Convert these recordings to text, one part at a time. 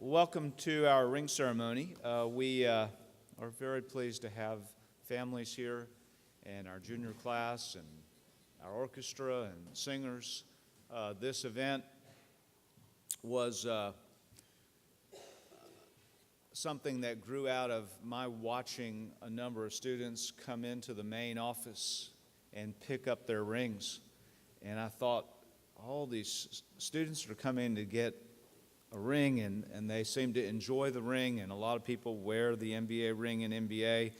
Welcome to our ring ceremony. We are very pleased to have families here and our junior class and our orchestra and singers. This event was something that grew out of my watching a number of students come into the main office and pick up their rings. And I thought, all these students are coming to get a ring, and they seem to enjoy the ring, and a lot of people wear the MBA ring in MBA.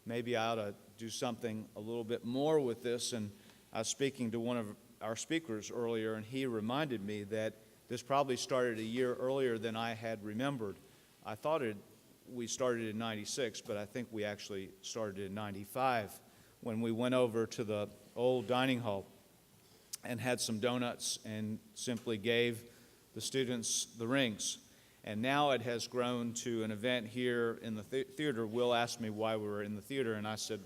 Maybe I ought to do something a little bit more with this. And I was speaking to one of our speakers earlier, and he reminded me that this probably started a year earlier than I had remembered. I thought we started in 96, but I think we actually started in 95 when we went over to the old dining hall and had some donuts and simply gave the students the rings. And now it has grown to an event here in the theater. Will asked me why we were in the theater, and I said,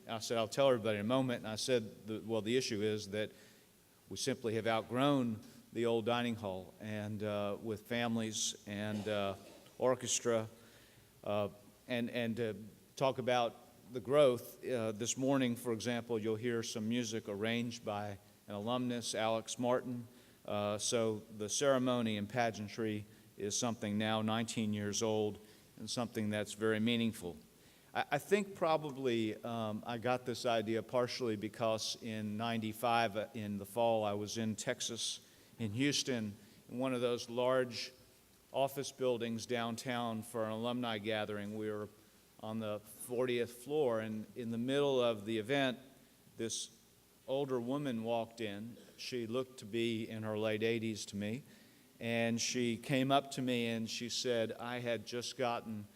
I'll tell everybody in a moment. And I said, the issue is that we simply have outgrown the old dining hall, and with families and orchestra, and to talk about the growth. This morning, for example, you'll hear some music arranged by an alumnus, Alex Martin. So the ceremony and pageantry is something now 19 years old and something that's very meaningful. I think probably I got this idea partially because in 95, in the fall, I was in Texas, in Houston, in one of those large office buildings downtown for an alumni gathering. We were on the 40th floor, and in the middle of the event, this older woman walked in. She looked to be in her late 80s to me, and she came up to me and she said, I had just gotten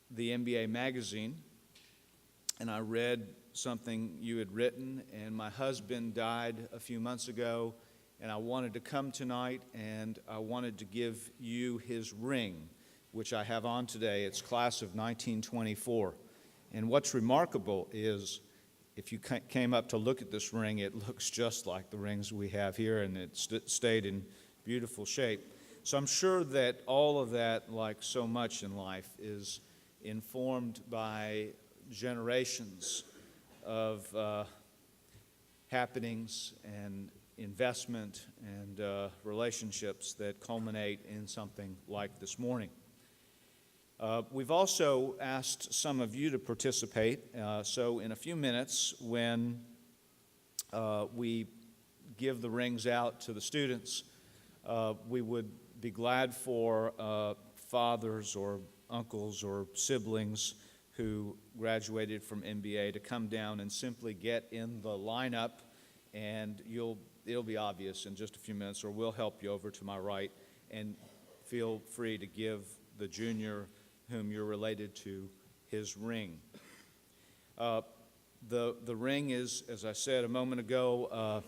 the MBA magazine, and I read something you had written, and my husband died a few months ago, and I wanted to come tonight, and I wanted to give you his ring, which I have on today. It's class of 1924. And what's remarkable is, if you came up to look at this ring, it looks just like the rings we have here, and it stayed in beautiful shape. So I'm sure that all of that, like so much in life, is informed by generations of happenings and investment and relationships that culminate in something like this morning. We've also asked some of you to participate, so in a few minutes when we give the rings out to the students, we would be glad for fathers or uncles or siblings who graduated from MBA to come down and simply get in the lineup, and it'll be obvious in just a few minutes, or we'll help you over to my right, and feel free to give the junior whom you're related to his ring. The ring is, as I said a moment ago,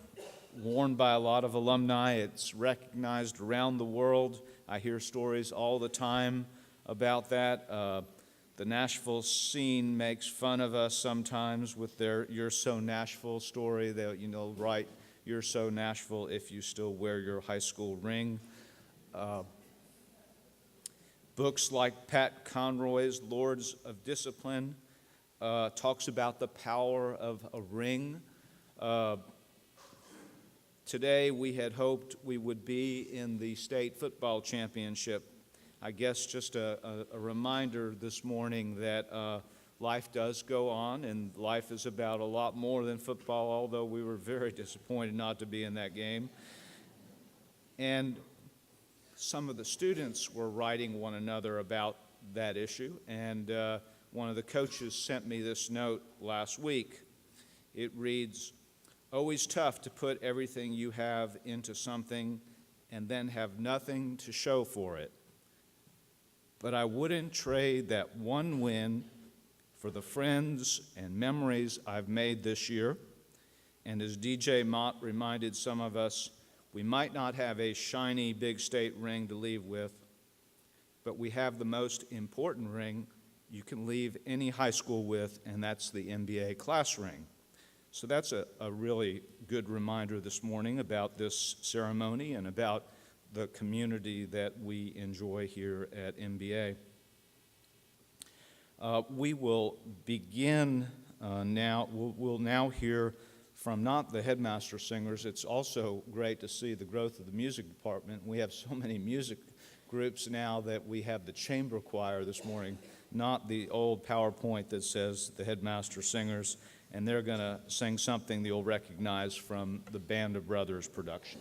worn by a lot of alumni. It's recognized around the world. I hear stories all the time about that. The Nashville scene makes fun of us sometimes with their "You're So Nashville" story. They'll write, "You're so Nashville if you still wear your high school ring." Books like Pat Conroy's Lords of Discipline talks about the power of a ring. Today we had hoped we would be in the state football championship. I guess just a reminder this morning that life does go on, and life is about a lot more than football, although we were very disappointed not to be in that game. And some of the students were writing one another about that issue, and one of the coaches sent me this note last week. It reads, "Always tough to put everything you have into something and then have nothing to show for it. But I wouldn't trade that one win for the friends and memories I've made this year." And as DJ Mott reminded some of us, we might not have a shiny big state ring to leave with, but we have the most important ring you can leave any high school with, and that's the MBA class ring. So that's a really good reminder this morning about this ceremony and about the community that we enjoy here at MBA. We will begin now. We'll now hear from not the headmaster singers. It's also great to see the growth of the music department. We have so many music groups now that we have the chamber choir this morning, not the old PowerPoint that says the headmaster singers, and they're going to sing something that you'll recognize from the Band of Brothers production.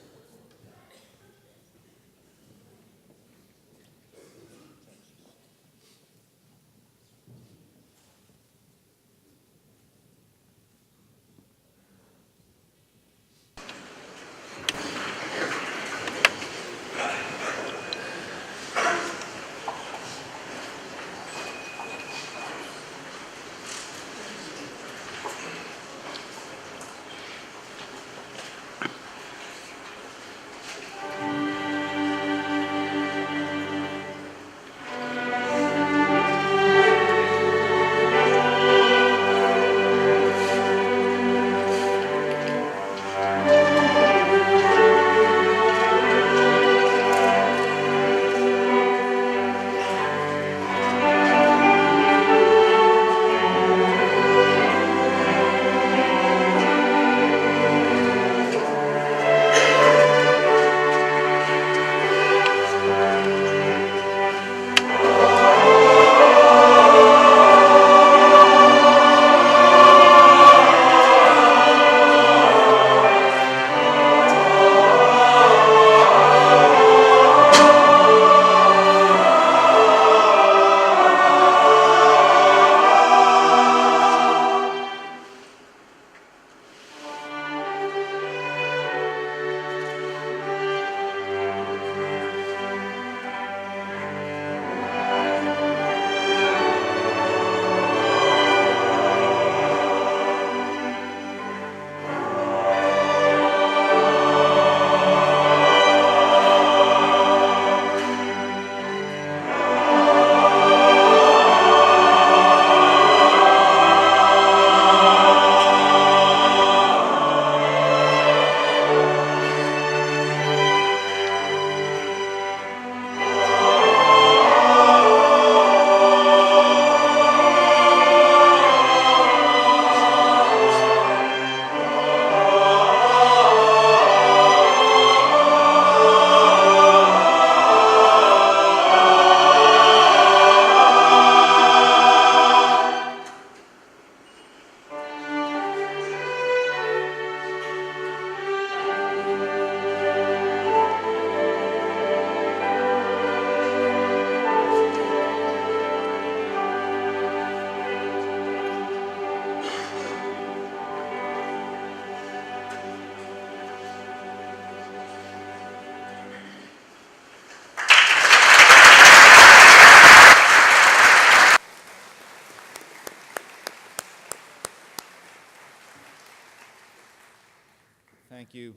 Thank you,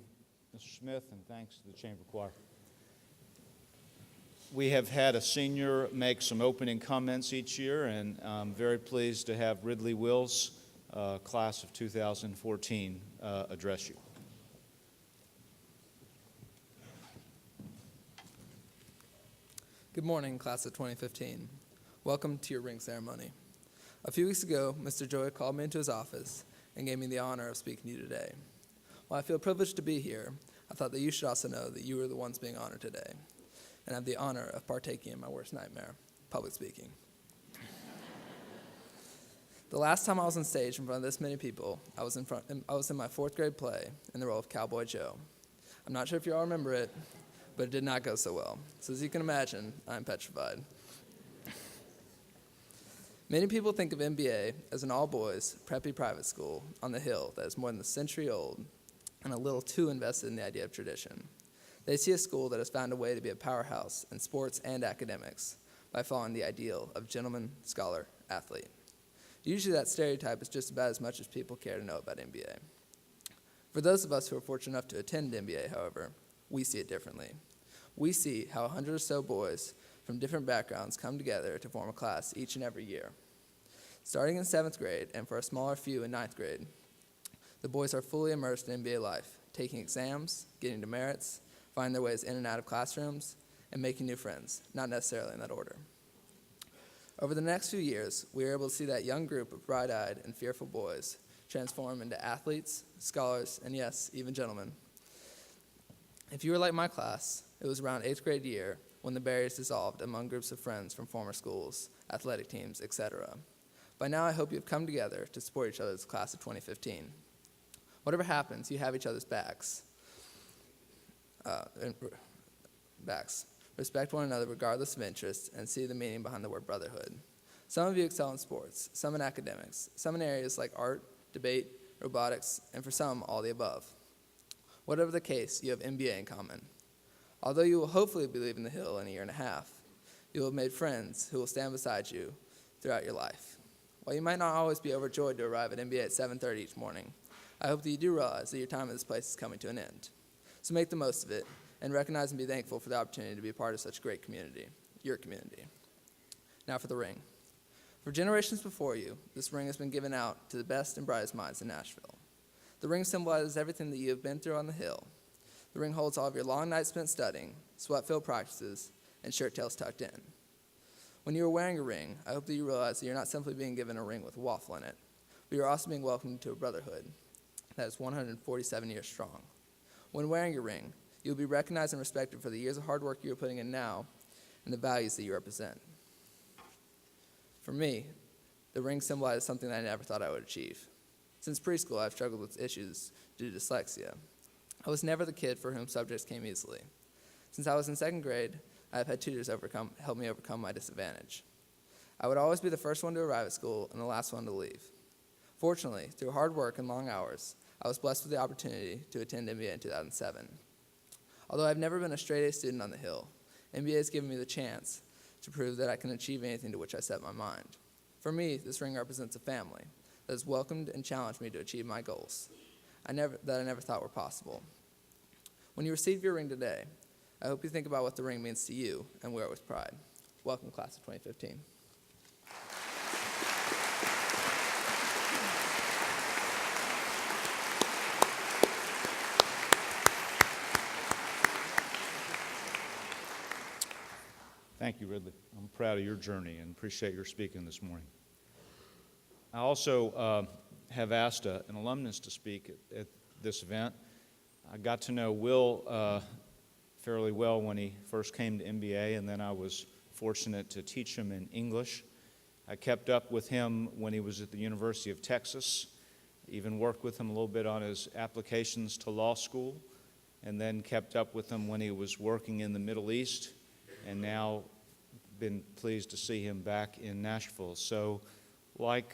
Mr. Smith, and thanks to the chamber choir. We have had a senior make some opening comments each year, and I'm very pleased to have Ridley Wills, class of 2014, address you. Good morning, class of 2015. Welcome to your ring ceremony. A few weeks ago, Mr. Joy called me into his office and gave me the honor of speaking to you today. While I feel privileged to be here, I thought that you should also know that you are the ones being honored today, and have the honor of partaking in my worst nightmare, public speaking. The last time I was on stage in front of this many people, I was in my fourth grade play in the role of Cowboy Joe. I'm not sure if you all remember it, but it did not go so well. So as you can imagine, I'm petrified. Many people think of MBA as an all-boys, preppy private school on the hill that is more than a century old and a little too invested in the idea of tradition. They see a school that has found a way to be a powerhouse in sports and academics by following the ideal of gentleman, scholar, athlete. Usually that stereotype is just about as much as people care to know about MBA. For those of us who are fortunate enough to attend MBA, however, we see it differently. We see how 100 or so boys from different backgrounds come together to form a class each and every year. Starting in 7th grade, and for a smaller few in 9th grade, the boys are fully immersed in MBA life, taking exams, getting demerits, finding their ways in and out of classrooms, and making new friends, not necessarily in that order. Over the next few years, we were able to see that young group of bright-eyed and fearful boys transform into athletes, scholars, and yes, even gentlemen. If you were like my class, it was around 8th grade year when the barriers dissolved among groups of friends from former schools, athletic teams, etc. By now, I hope you have come together to support each other as the class of 2015. Whatever happens, you have each other's backs. Respect one another regardless of interest and see the meaning behind the word brotherhood. Some of you excel in sports, some in academics, some in areas like art, debate, robotics, and for some, all the above. Whatever the case, you have MBA in common. Although you will hopefully be leaving the Hill in a year and a half, you will have made friends who will stand beside you throughout your life. While you might not always be overjoyed to arrive at MBA at 7:30 each morning, I hope that you do realize that your time at this place is coming to an end. So make the most of it, and recognize and be thankful for the opportunity to be a part of such a great community, your community. Now for the ring. For generations before you, this ring has been given out to the best and brightest minds in Nashville. The ring symbolizes everything that you have been through on the Hill. The ring holds all of your long nights spent studying, sweat-filled practices, and shirt tails tucked in. When you are wearing a ring, I hope that you realize that you're not simply being given a ring with a waffle in it, but you're also being welcomed to a brotherhood that is 147 years strong. When wearing your ring, you will be recognized and respected for the years of hard work you are putting in now and the values that you represent. For me, the ring symbolizes something that I never thought I would achieve. Since preschool, I've struggled with issues due to dyslexia. I was never the kid for whom subjects came easily. Since I was in 2nd grade, I have had tutors help me overcome my disadvantage. I would always be the first one to arrive at school and the last one to leave. Fortunately, through hard work and long hours, I was blessed with the opportunity to attend MBA in 2007. Although I've never been a straight-A student on the Hill, MBA has given me the chance to prove that I can achieve anything to which I set my mind. For me, this ring represents a family that has welcomed and challenged me to achieve my goals that I never thought were possible. When you receive your ring today, I hope you think about what the ring means to you and wear it with pride. Welcome, class of 2015. Thank you, Ridley. I'm proud of your journey and appreciate your speaking this morning. I also have asked an alumnus to speak at this event. I got to know Will fairly well when he first came to MBA, and then I was fortunate to teach him in English. I kept up with him when he was at the University of Texas, even worked with him a little bit on his applications to law school, and then kept up with him when he was working in the Middle East, and now been pleased to see him back in Nashville. So like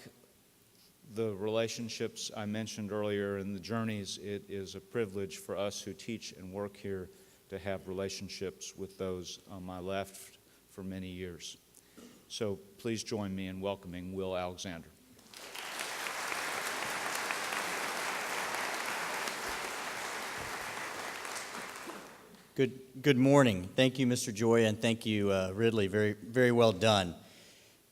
the relationships I mentioned earlier and the journeys, it is a privilege for us who teach and work here to have relationships with those on my left for many years. So please join me in welcoming Will Alexander. Good morning. Thank you, Mr. Joy, and thank you, Ridley. Very, very well done.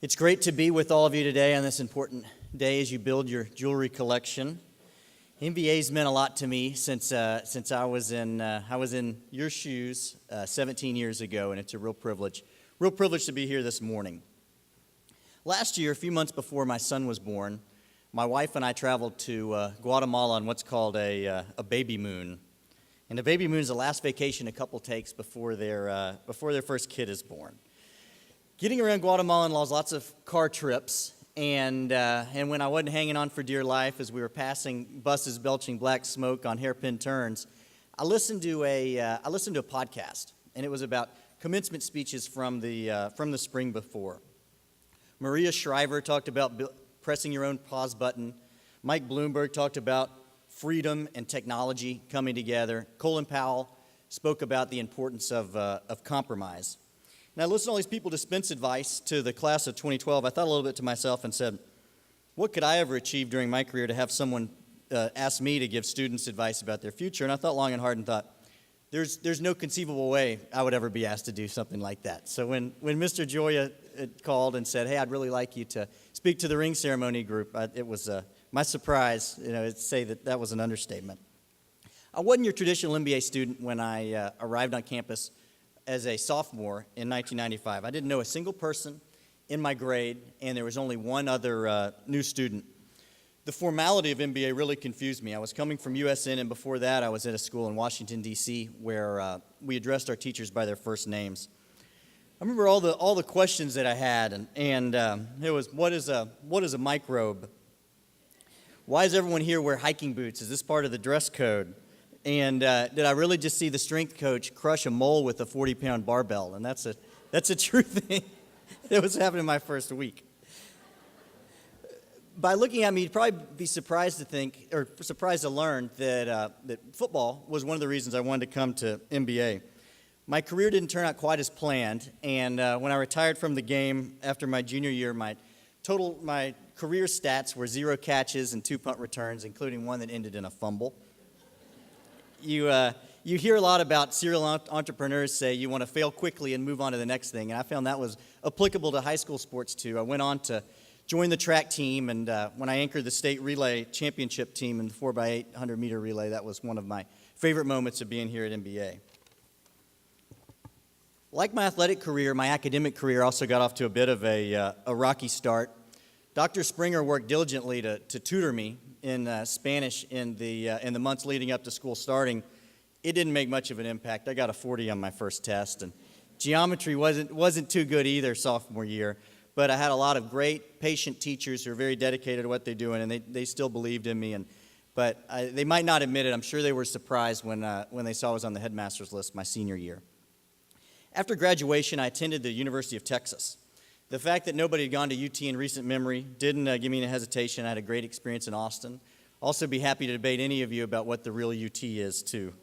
It's great to be with all of you today on this important day as you build your jewelry collection. MBA's meant a lot to me since I was in your shoes 17 years ago, and it's a real privilege to be here this morning. Last year, a few months before my son was born, my wife and I traveled to Guatemala on what's called a baby moon. And a baby moon is the last vacation a couple takes before their first kid is born. Getting around Guatemala involves lots of car trips, and when I wasn't hanging on for dear life as we were passing buses belching black smoke on hairpin turns, I listened to a podcast, and it was about commencement speeches from the spring before. Maria Shriver talked about pressing your own pause button. Mike Bloomberg talked about freedom and technology coming together. Colin Powell spoke about the importance of compromise. And I listened to all these people dispense advice to the class of 2012. I thought a little bit to myself and said, what could I ever achieve during my career to have someone ask me to give students advice about their future? And I thought long and hard and thought, there's no conceivable way I would ever be asked to do something like that. So when Mr. Joya called and said, hey, I'd really like you to speak to the ring ceremony group, it was my surprise, to say that was an understatement. I wasn't your traditional MBA student when I arrived on campus as a sophomore in 1995. I didn't know a single person in my grade, and there was only one other new student. The formality of MBA really confused me. I was coming from USN, and before that I was at a school in Washington, D.C., where we addressed our teachers by their first names. I remember all the questions that I had, and it was, what is a microbe? Why does everyone here wear hiking boots? Is this part of the dress code? And did I really just see the strength coach crush a mole with a 40-pound barbell? And that's a true thing. That was happening my first week. By looking at me, you'd probably be surprised to learn that football was one of the reasons I wanted to come to MBA. My career didn't turn out quite as planned, and when I retired from the game after my junior year, my career stats were 0 catches and 2 punt returns, including one that ended in a fumble. You hear a lot about serial entrepreneurs say you want to fail quickly and move on to the next thing, and I found that was applicable to high school sports too. I went on to join the track team, and when I anchored the state relay championship team in the 4x800 meter relay, that was one of my favorite moments of being here at MBA. Like my athletic career, my academic career also got off to a bit of a rocky start. Dr. Springer worked diligently to tutor me in Spanish in the months leading up to school starting. It didn't make much of an impact. I got a 40 on my first test, and geometry wasn't too good either sophomore year. But I had a lot of great, patient teachers who were very dedicated to what they're doing, and they still believed in me. But they might not admit it. I'm sure they were surprised when they saw I was on the headmaster's list my senior year. After graduation, I attended the University of Texas. The fact that nobody had gone to UT in recent memory didn't give me any hesitation. I had a great experience in Austin. Also be happy to debate any of you about what the real UT is, too.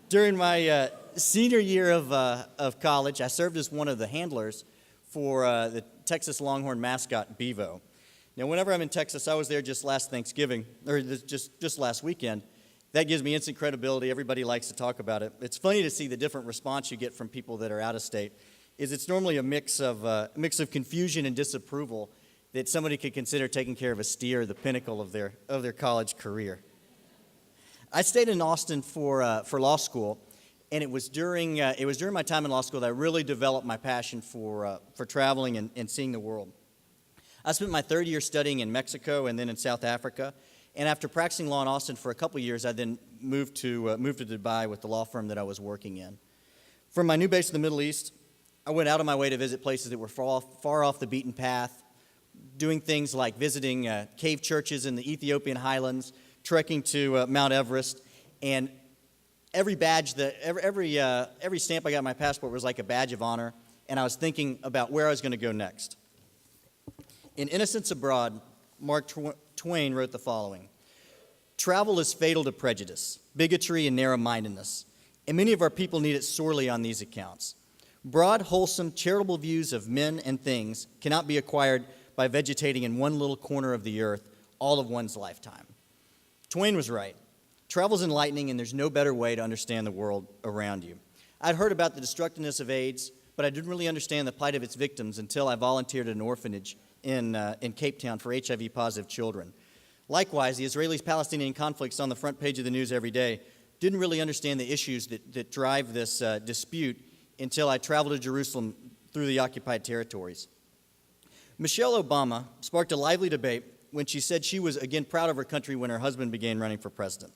During my senior year of college, I served as one of the handlers for the Texas Longhorn mascot, Bevo. Now, whenever I'm in Texas, I was there just last Thanksgiving, or just last weekend. That gives me instant credibility. Everybody likes to talk about it. It's funny to see the different response you get from people that are out of state. It's normally a mix of confusion and disapproval that somebody could consider taking care of a steer, the pinnacle of their college career. I stayed in Austin for law school, and it was during my time in law school that I really developed my passion for traveling and seeing the world. I spent my third year studying in Mexico and then in South Africa. And after practicing law in Austin for a couple of years, I then moved to Dubai with the law firm that I was working in. From my new base in the Middle East, I went out of my way to visit places that were far off the beaten path, doing things like visiting cave churches in the Ethiopian highlands, trekking to Mount Everest, and every stamp I got on my passport was like a badge of honor, and I was thinking about where I was going to go next. In Innocents Abroad, Mark Twain wrote the following: "Travel is fatal to prejudice, bigotry, and narrow-mindedness, and many of our people need it sorely on these accounts. Broad, wholesome, charitable views of men and things cannot be acquired by vegetating in one little corner of the earth all of one's lifetime." Twain was right. Travel's enlightening, and there's no better way to understand the world around you. I'd heard about the destructiveness of AIDS, but I didn't really understand the plight of its victims until I volunteered at an orphanage in Cape Town for HIV-positive children. Likewise, the Israeli-Palestinian conflicts on the front page of the news every day didn't really understand the issues that drive this dispute until I traveled to Jerusalem through the occupied territories. Michelle Obama sparked a lively debate when she said she was again proud of her country when her husband began running for president.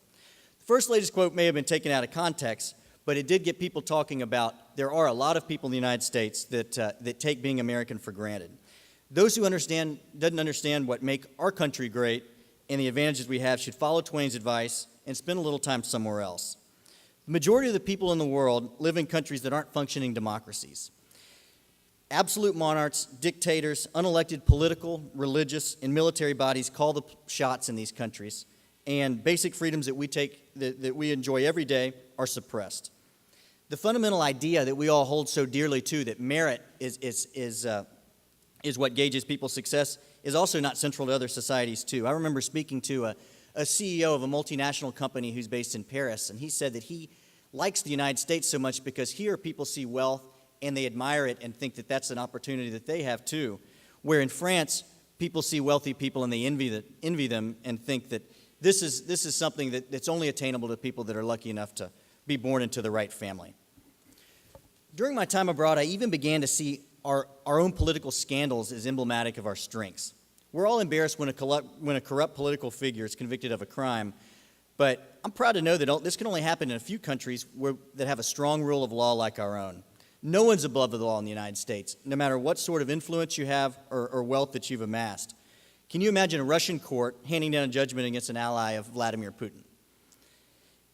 The First Lady's quote may have been taken out of context, but it did get people talking about there are a lot of people in the United States that take being American for granted. Those who doesn't understand what make our country great and the advantages we have should follow Twain's advice and spend a little time somewhere else. The majority of the people in the world live in countries that aren't functioning democracies. Absolute monarchs, dictators, unelected political, religious, and military bodies call the shots in these countries, and basic freedoms that we enjoy every day are suppressed. The fundamental idea that we all hold so dearly to, that merit is what gauges people's success, is also not central to other societies too. I remember speaking to a CEO of a multinational company who's based in Paris, and he said that he likes the United States so much because here people see wealth and they admire it and think that that's an opportunity that they have too. Where in France, people see wealthy people and they envy them and think that This is something that's only attainable to people that are lucky enough to be born into the right family. During my time abroad, I even began to see our own political scandals as emblematic of our strengths. We're all embarrassed when a corrupt political figure is convicted of a crime, but I'm proud to know that this can only happen in a few countries that have a strong rule of law like our own. No one's above the law in the United States, no matter what sort of influence you have or wealth that you've amassed. Can you imagine a Russian court handing down a judgment against an ally of Vladimir Putin?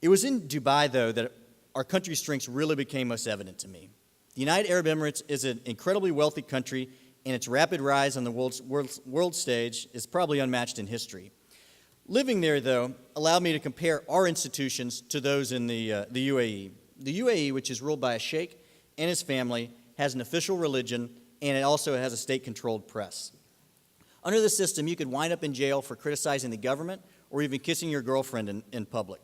It was in Dubai, though, that our country's strengths really became most evident to me. The United Arab Emirates is an incredibly wealthy country, and its rapid rise on the world stage is probably unmatched in history. Living there, though, allowed me to compare our institutions to those in the UAE. The UAE, which is ruled by a sheikh and his family, has an official religion, and it also has a state-controlled press. Under the system, you could wind up in jail for criticizing the government or even kissing your girlfriend in public.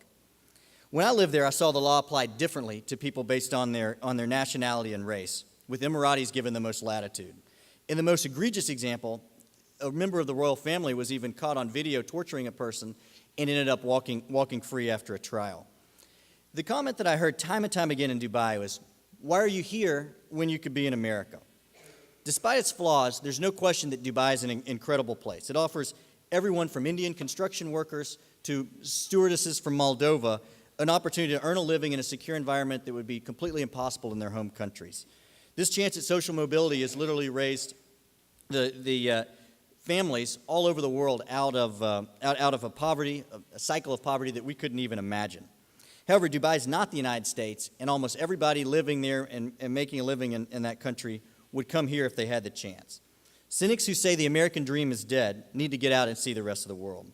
When I lived there, I saw the law applied differently to people based on their nationality and race, with Emiratis given the most latitude. In the most egregious example, a member of the royal family was even caught on video torturing a person and ended up walking free after a trial. The comment that I heard time and time again in Dubai was, "Why are you here when you could be in America?" Despite its flaws, there's no question that Dubai is an incredible place. It offers everyone from Indian construction workers to stewardesses from Moldova an opportunity to earn a living in a secure environment that would be completely impossible in their home countries. This chance at social mobility has literally raised the families all over the world out of a cycle of poverty that we couldn't even imagine. However, Dubai is not the United States, and almost everybody living there and making a living in that country would come here if they had the chance. Cynics who say the American dream is dead need to get out and see the rest of the world.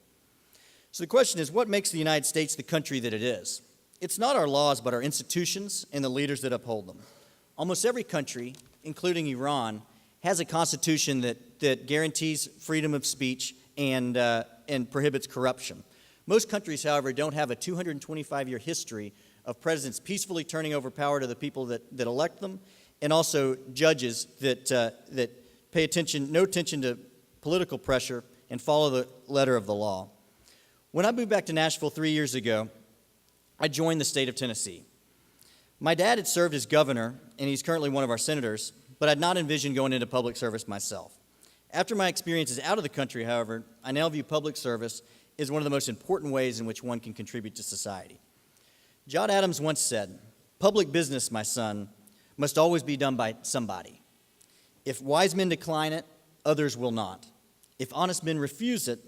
So the question is, what makes the United States the country that it is? It's not our laws, but our institutions and the leaders that uphold them. Almost every country, including Iran, has a constitution that guarantees freedom of speech and prohibits corruption. Most countries, however, don't have a 225-year history of presidents peacefully turning over power to the people that elect them, and also judges that pay no attention to political pressure and follow the letter of the law. When I moved back to Nashville 3 years ago, I joined the state of Tennessee. My dad had served as governor, and he's currently one of our senators, but I'd not envisioned going into public service myself. After my experiences out of the country, however, I now view public service as one of the most important ways in which one can contribute to society. John Adams once said, "Public business, my son, must always be done by somebody. If wise men decline it, others will not. If honest men refuse it,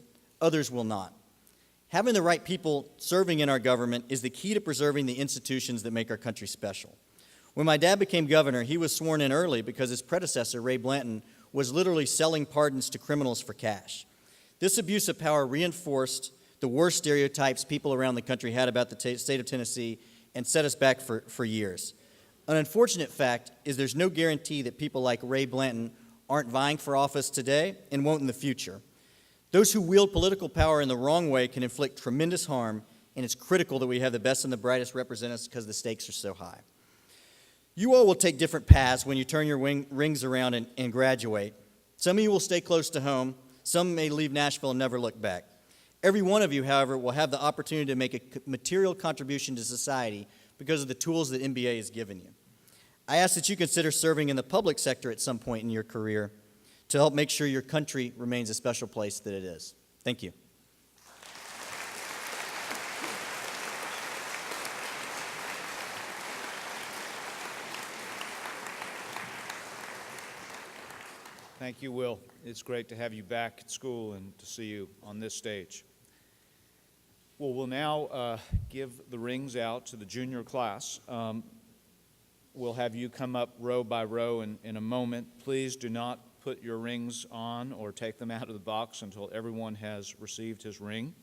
others will not." Having the right people serving in our government is the key to preserving the institutions that make our country special. When my dad became governor, he was sworn in early because his predecessor, Ray Blanton, was literally selling pardons to criminals for cash. This abuse of power reinforced the worst stereotypes people around the country had about the state of Tennessee and set us back for years. An unfortunate fact is there's no guarantee that people like Ray Blanton aren't vying for office today and won't in the future. Those who wield political power in the wrong way can inflict tremendous harm, and it's critical that we have the best and the brightest represent us because the stakes are so high. You all will take different paths when you turn your rings around and graduate. Some of you will stay close to home. Some may leave Nashville and never look back. Every one of you, however, will have the opportunity to make a material contribution to society because of the tools that MBA has given you. I ask that you consider serving in the public sector at some point in your career to help make sure your country remains a special place that it is. Thank you. Thank you, Will. It's great to have you back at school and to see you on this stage. Well, we'll now give the rings out to the junior class. We'll have you come up row by row in a moment. Please do not put your rings on or take them out of the box until everyone has received his ring.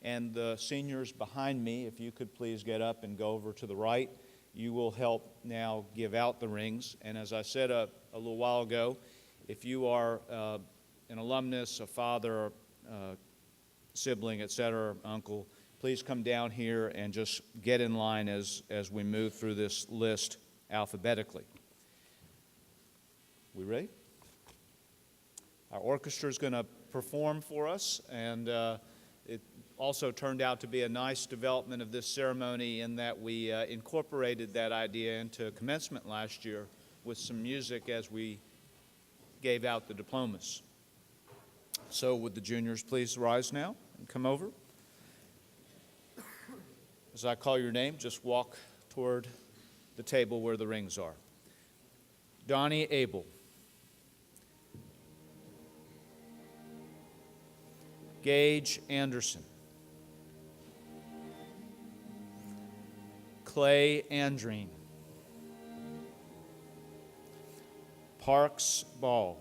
And the seniors behind me, if you could please get up and go over to the right, you will help now give out the rings. And as I said a little while ago, if you are an alumnus, a father, sibling, etc., uncle, please come down here and just get in line as we move through this list alphabetically. We ready? Our orchestra is going to perform for us, and also turned out to be a nice development of this ceremony in that we incorporated that idea into commencement last year with some music as we gave out the diplomas. So would the juniors please rise now and come over? As I call your name, just walk toward the table where the rings are. Donnie Abel. Gage Anderson. Clay Andreen. Parks Ball.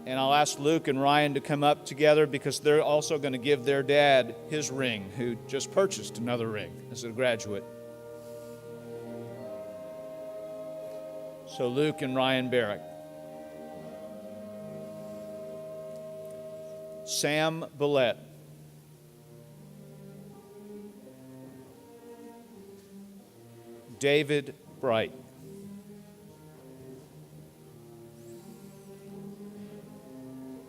And I'll ask Luke and Ryan to come up together because they're also going to give their dad his ring, who just purchased another ring as a graduate. So Luke and Ryan Barrick. Sam Billette. David Bright.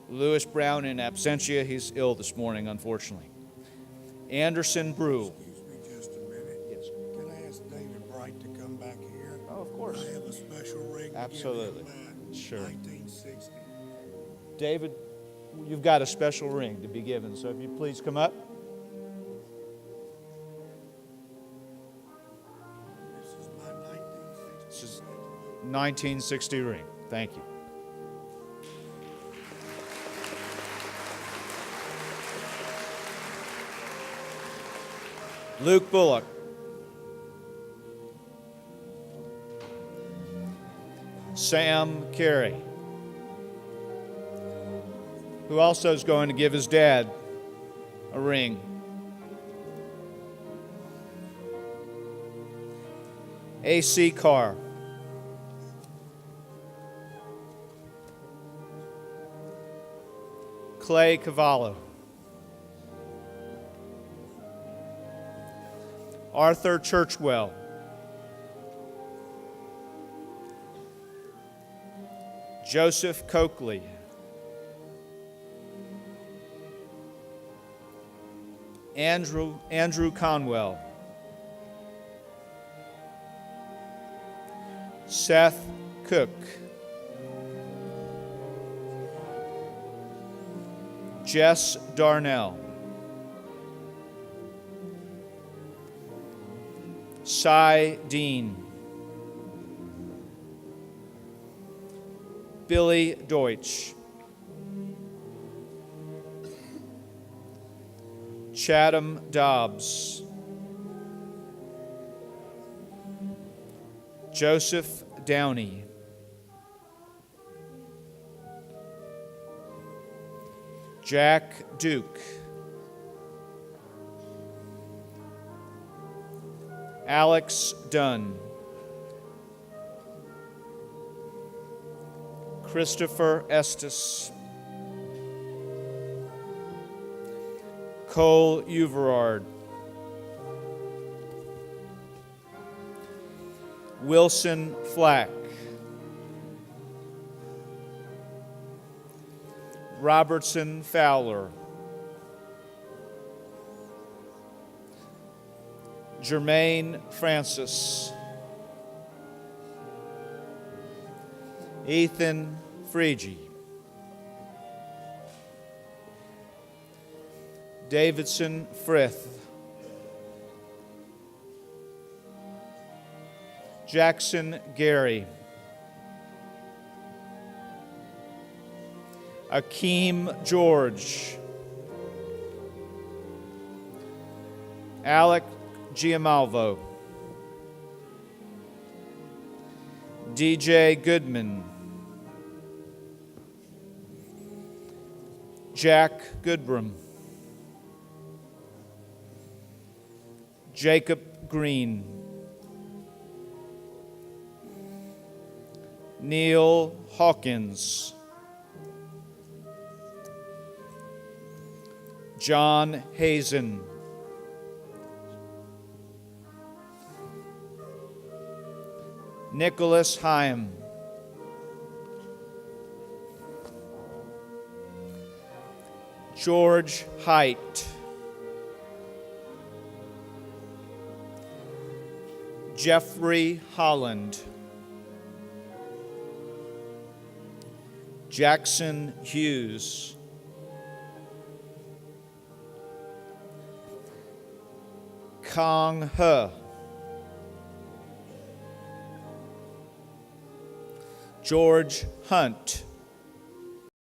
Lewis Brown in absentia. He's ill this morning, unfortunately. Anderson Brew. Excuse me just a minute. Yes. Can I ask David Bright to come back here? Oh, of course. I have a special ring. Absolutely. To give him, Sure. 1960. David, you've got a special ring to be given, so if you please come up. This is my 1960. This is 1960 ring. Thank you. Luke Bullock. Sam Carey, who also is going to give his dad a ring. A.C. Carr. Clay Cavallo. Arthur Churchwell. Joseph Coakley. Andrew Conwell. Seth Cook. Jess Darnell. Cy Dean. Billy Deutsch. Chatham Dobbs. Joseph Downey. Jack Duke. Alex Dunn. Christopher Estes. Cole Uverard. Wilson Flack. Robertson Fowler. Jermaine Francis. Ethan Freege. Davidson Frith. Jackson Gary. Akeem George. Alec Giamalvo. DJ Goodman. Jack Goodrum. Jacob Green. Neil Hawkins. John Hazen. Nicholas Hyam. George Height. Jeffrey Holland. Jackson Hughes. Kong He. George Hunt.